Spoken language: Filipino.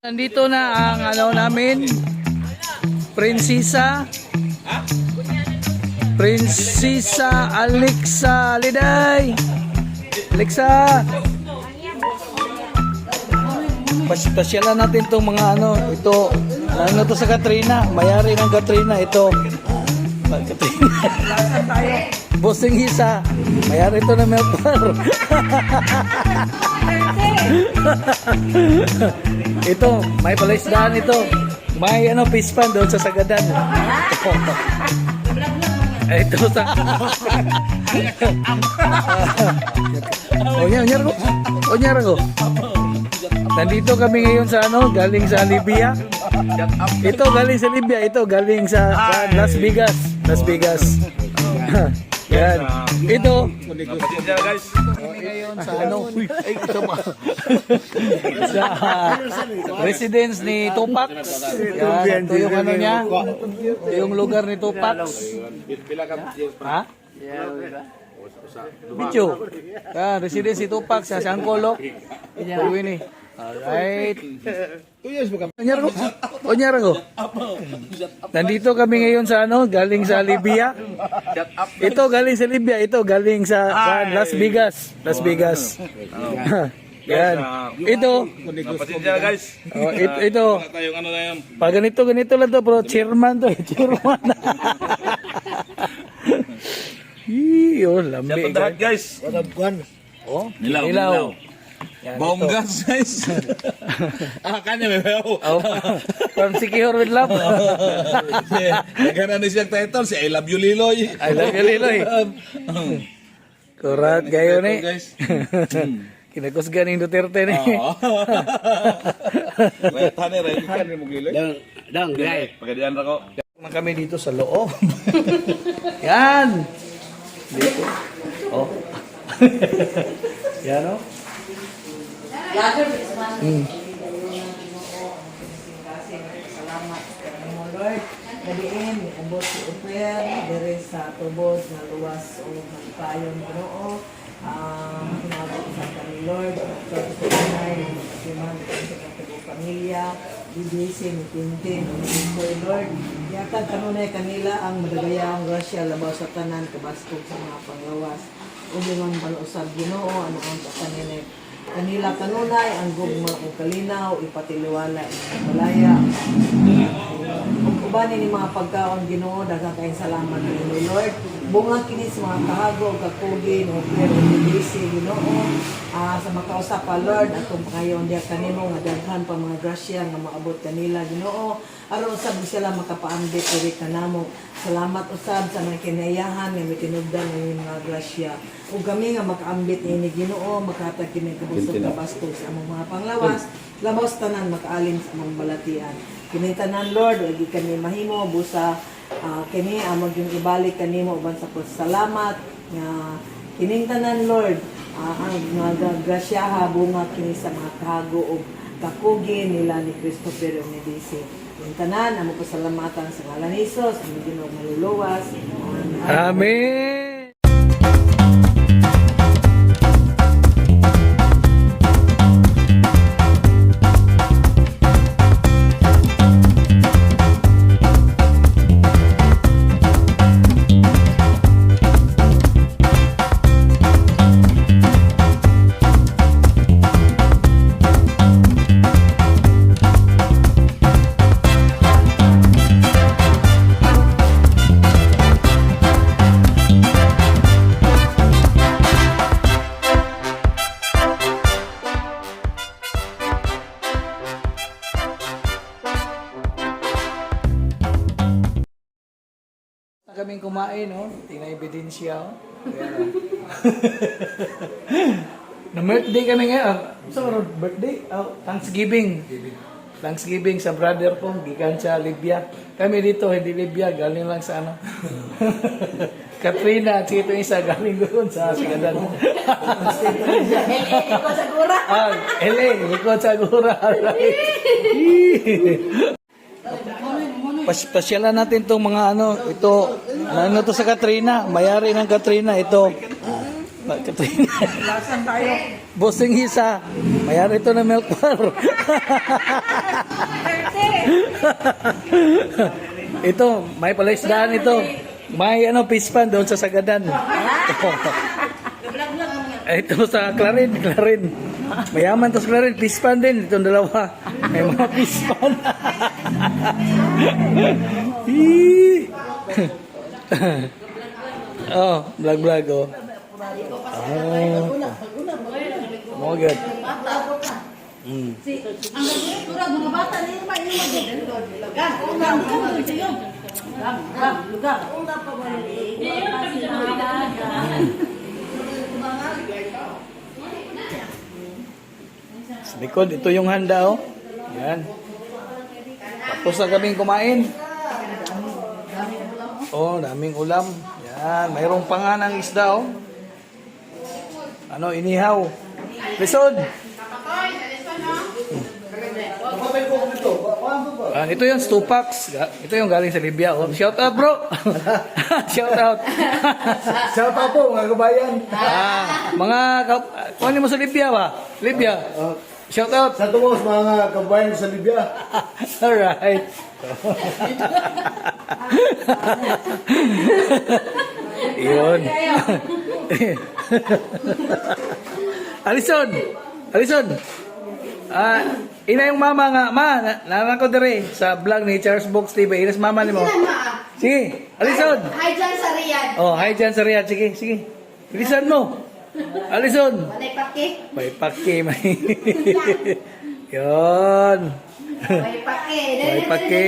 Nandito na ang namin, Prinsesa Alexa Liday. Alexa, pasyalan natin itong mga ito, to sa Katrina, mayari ng Katrina, ito. Katrina. Bossing Hisa, mayari ito na Melpar. Ito, may palaisdaan ito. May pispan doon sa Sagadan. Ito sa Onyar ko. Nandito kami ngayon sa galing sa Libya. Ito galing sa Libya, ito galing sa Las Vegas. Las Vegas. Yan. Ito guys. Ngayon sa sa residence ni Tupac. Yan, ito yung niya. Ito yung lugar ni Tupac. Ha? Bicho. Yan, residence ni Tupac sa Sangkolo. Yan. Alright. Onyar ko. Nandito kami ngayon sa galing sa Libya. Ito galing sa Libya, ito galing sa Las Vegas. Las Vegas. Yan. Ito. Guys. Ito. Pag ganito lang to, bro. Chairman to, chairman. Lambi. Guys. Oh, Nilaw. Yan, Bonggas guys. Kanya may bayaw. From Secure with Love. Nagana ni siyang title si I Love You Liloy. I love you, Liloy. Kurat gayo ni. Guys. Kinakusgan ni Duterte ni. Tane rin kan ni Liloy. Dang, gay. Pagadian ra ko. Kami dito sa loob. Yan. Dito. Oh. Yan oh. Salamat mo Lord. Kadiin abot si Uper diri sa tubod nga luwas o magpayon Ginoo. Hinabot sa kami Lord, sa kanay, magsiman sa kanyang pamilya, bibisi ni Tintin, Lord. Yatag kanunay kanila ang madagayang grasya labaw sa tanan kabastog sa mga panglawas. Umingon balusab Ginoo ano ang kanina kanila kanunay ang gugma o kalinaw ipatiliwala ang balaya. Kung ubani ni mga pagkaon Ginoo daghang kayong salamat ni Lord. Bunga kini sa mga kahago kakugi no pero disi Ginoo sa makausap pa Lord atong pangayon dia kanimo nga daghan pa mga grasya nga maabot kanila Ginoo aron usab sila makapaambit diri kanamo. Salamat usab sa mga kinayahan nga mitinugdan ng mga grasya. Ug kami nga makaambit ni Ginoo makahatag kini kabusog ka bastog sa among mga panglawas labos tanan makaalim sa among balatian. Kini tanan Lord ug kani mahimo busa kini among yung ibalik kanimo uban sa salamat nga kining tanan Lord ang mga grasya bunga kini sa mga kahago ug kakugi nila ni Christopher Medisi. Yung tanan amo pasalamatan sa ngalan ni Hesus ang Ginoo maluluwas. Amen. Kaming kumain, tingnan ebidensya, na birthday kami ngayon. So, birthday? Thanksgiving. Thanksgiving sa brother ko, gikan sa Libya. Kami dito, hindi Libya, galing lang sa Katrina, at ito isa, galing doon sa Sagadan. Likod sa gura. Likod sa gura. Pasyalan natin itong mga ito, to sa Katrina, mayari ng Katrina, ito. Katrina. Lasan tayo. Bossing isa. Mayari ito na milk bar. Ito, may palaisdaan ito. May fish pan doon sa Sagadan. Ito sa Clarin. Mayaman to sa Clarin. Fish pan din. Itong dalawa. May mga fish pan. Oh, vlog oh. Mo good. Ang kurang mga bata niyo pa yung mag-lugan. Lugan. Sa likod, ito yung handa oh. Yan. Tapos na kaming kumain. Oh, daming ulam. Yan, mayroong pa nga ng isda oh. Ano, inihaw. Lisod. Ito yung stupax. Ito yung galing sa Libya. Oh. Shout out bro. Shout out. Shout out po mga kabayan. Kunin mo sa Libya ba? Libya. Shout out. Sa tungos mga kabayan sa Libya. Alright. Yun. Alison. Ina yung mama nga. Nanan ko dire sa vlog ni Charles Box TV. Inas mama ni mo. Sige, Alison. Hi dyan sa Riyadh. Oh, hi dyan sa Riyadh. Sige. Bilisan mo. Alison. Malay paki. May paki, may. Yun. May paki. May paki.